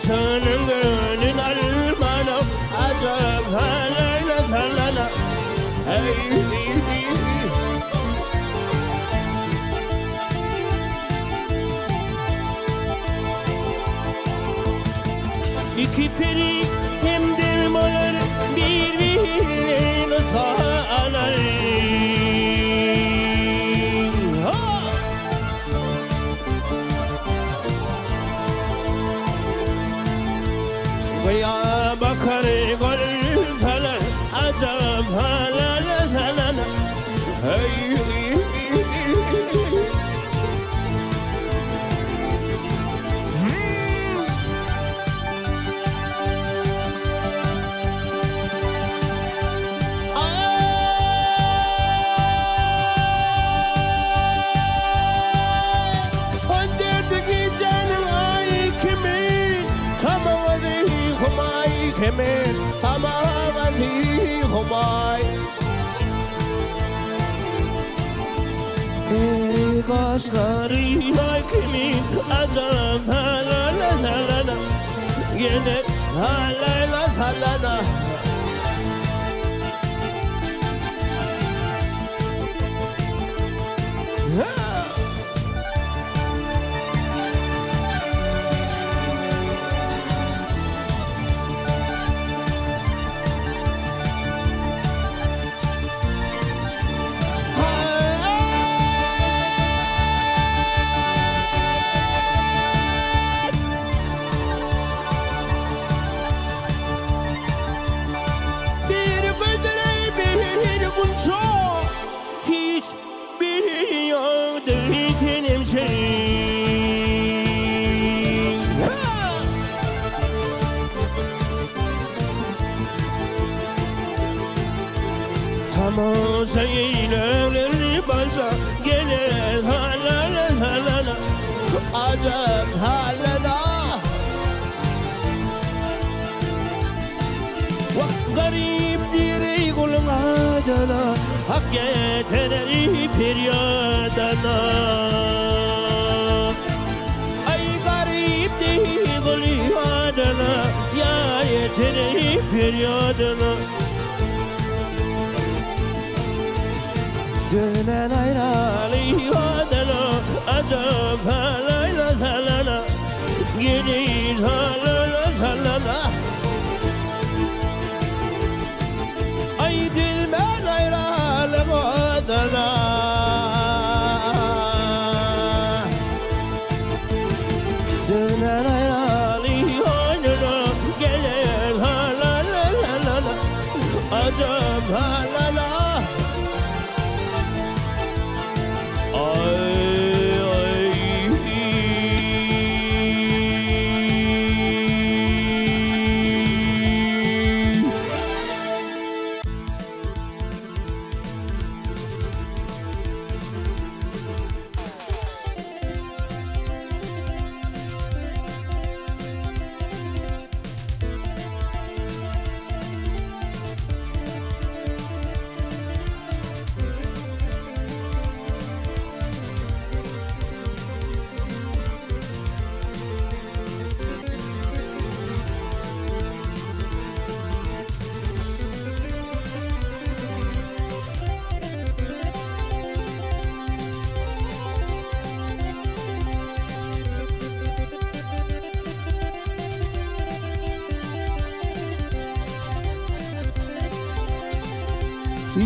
senin gönlün almana acaba halana halana hey. İki peri hem dermanlar birbirine sağlar. Veya bakar gönül falan acab halana halana hey. Kemen tamamadi humay ey kaşları hakimin acaba halala halala gene halala halala Şeyleri başa gelir halala halala acab halala gariptir kulun adana hak yeterir peryadana ay gariptir kulun adana ya yeterir peryadana dönen ayrali adana acab halala halala gidin halala halala ay dilmen ayrali adana dönen ayrali adana gelen halala halala acab halala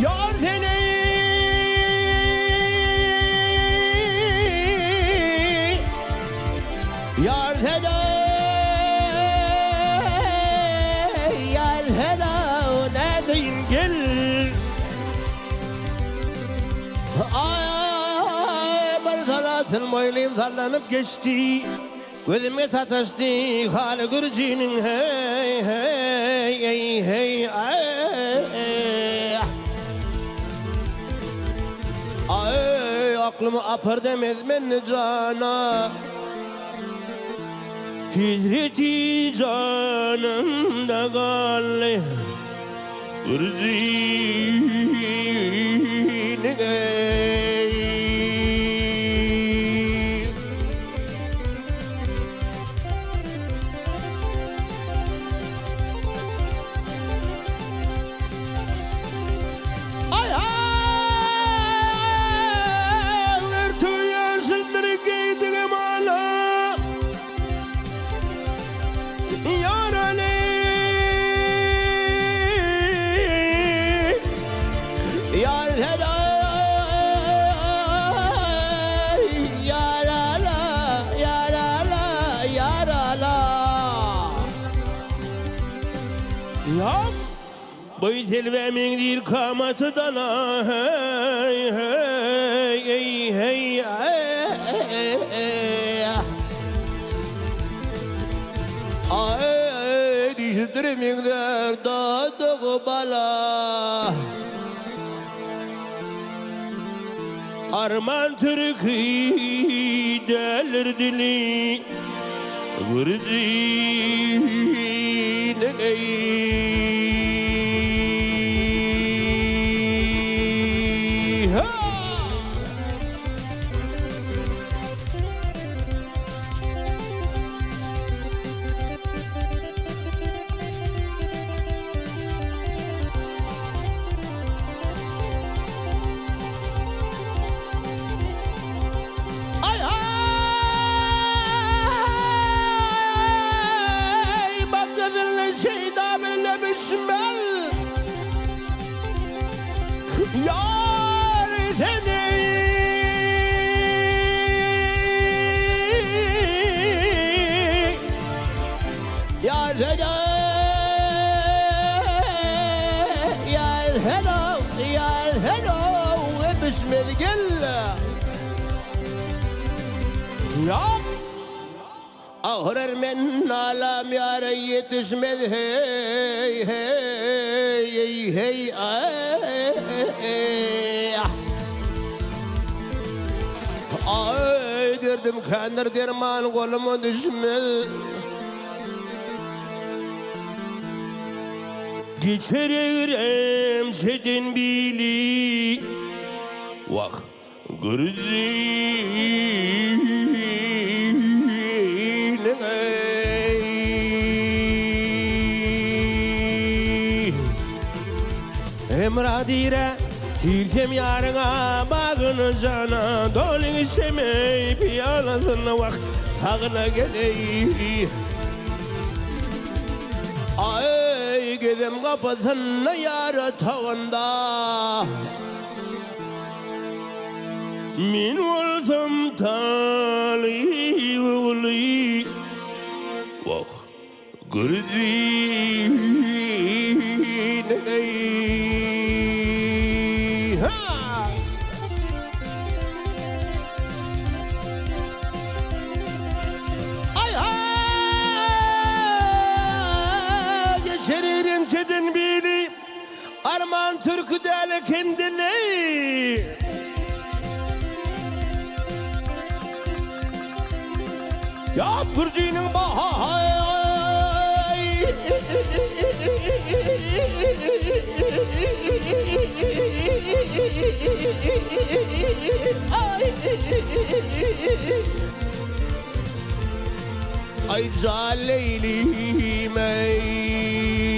Yar seni yar seni yar seni ne diyeyim gel ay bir salatın boylayım sallanıp geçti gözüme sataştı hali gürcinin hey hey hey hey ay aklımı apar demez men cana Hicreti canımda galle Urzini boy telvemin dir kamatıdan hey hey hey hey ay diştirimin derdadı bala arman Türk'ü delir dili Gürcinin yar seni yar seni yar hello yar hello bismillah ya أهرر من عالم يا ريت اسمه هي هي هي ay derdim kanır derman kolumu düşmel geçerim şedin bili vah Gürcinin emradire Tilkem yarına bağını cana Dolun işemey piyalasına vak Tağına geley Ay gidem kapısına yarı tağında Min olsam talih uli Vak Gürcinin Çedin biri Arman Türk'ü del kendini Ya Gürcinin bahay Ay Zaleylim ey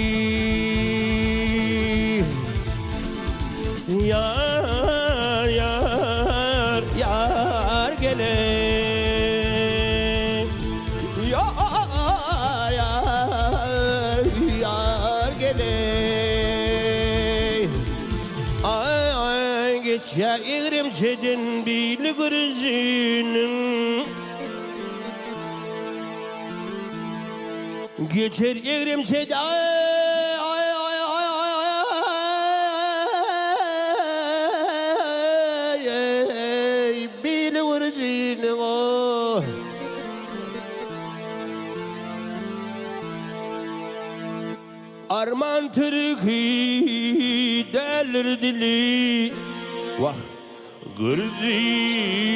Yar yar yar gele Yar yar yar gele Ay ay geç ya igrim çedin bili Gürcinin Geçer igrim çedin Arman Türk'ü delir dili Vah Gürcinin